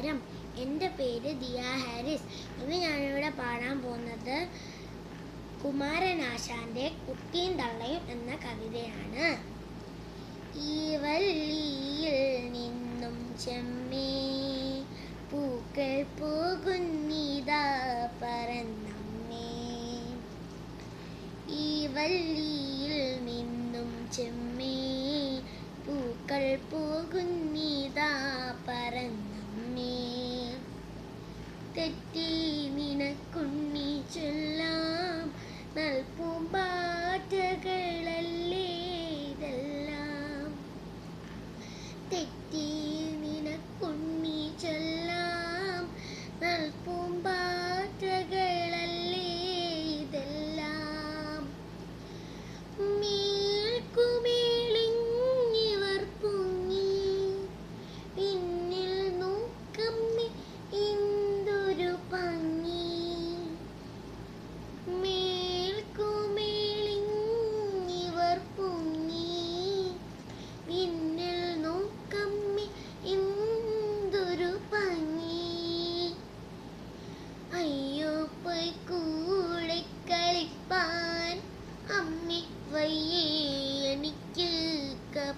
നമസ്കാരം, എൻ്റെ പേര് ദിയ ഹാരിസ്. ഇന്ന് ഞാനിവിടെ പാടാൻ പോകുന്നത് കുമാരനാശാൻ്റെ കുട്ടിയും തള്ളയും എന്ന കവിതയാണ്. ഈ വള്ളിയിൽ നിന്നും ചെമ്മേ പൂക്കൾ പോകുന്നിതാ പറന്നമ്മേ. ഈ വള്ളിയിൽ നിന്നും ചെമ്മേ പൂക്കൾ പോകുന്നിതാ പറന്നമ്മേ. തെറ്റി നിനക്കുണ്ണി ചൊല്ലാം നൽപൂമ്പാറ്റകളല്ലേ ഇതെല്ലാം. തെറ്റി നിനക്കുണ്ണി ചൊല്ലാം നൽപൂമ്പാറ്റകളല്ലേ ഇതെല്ലാം. മേൽക്കുമേളിങ്ങിവർ പൊങ്ങി പിന്നിൽ നോക്കമ്മേ എന്തൊരു ഭംഗി. മേൽക്കുമേളിങ്ങിവർ പൊങ്ങി പിന്നിൽ നോക്കമ്മേ എന്തൊരു ഭംഗി. അയ്യോ പോയി കൂടെ കളിപ്പാൻ അമ്മേ വയ്യേ എനിക്ക്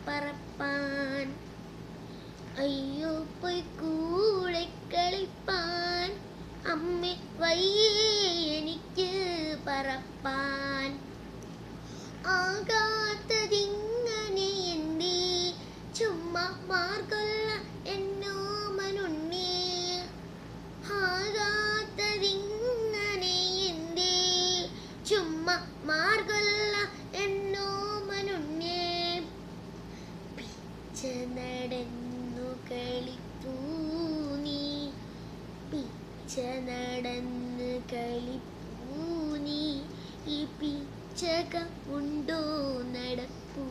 പറപ്പാൻ. അയ്യോ പോയി കൂടെ കളിപ്പാൻ അമ്മേ വയ്യേ എനിക്ക് പറപ്പാൻ. ആകാത്തതിങ്ങനെ എന്തേ ചുമ്മാ മാർഗൊല്ല എന്നോമനുണ്ണേ. ആകാത്തതിങ്ങനെ എന്തേ ചുമ്മാ മാർഗൊല്ല എന്നോമനുണ്ണേ. പിച്ച നടന്നു കളിപ്പൂ നീ, പിച്ച നടന്ന് കളിപ്പൂ നീ, ഈ പിച്ചകം ഉണ്ടോ നടപ്പൂ.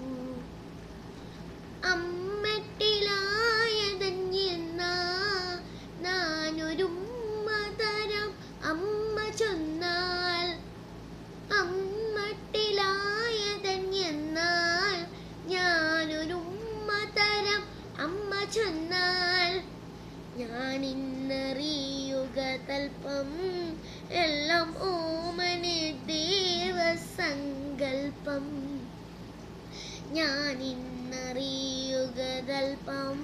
അമ്മട്ടിലായതഞ്ഞെന്നാ ഞാനൊരുമ്മ തരാം അമ്മ ചൊന്നാൽ. അമ്മട്ടിലായതഞ്ഞെന്നാൽ ഞാനൊരുമ്മ തരാം അമ്മ ചൊന്നാൽ. ഞാനിന്നറിയുക തൽപ്പം എല്ലാം ഓമനെ ദേവസങ്കൽപ്പം. ഞാനിന്നറിയുക തൽപ്പം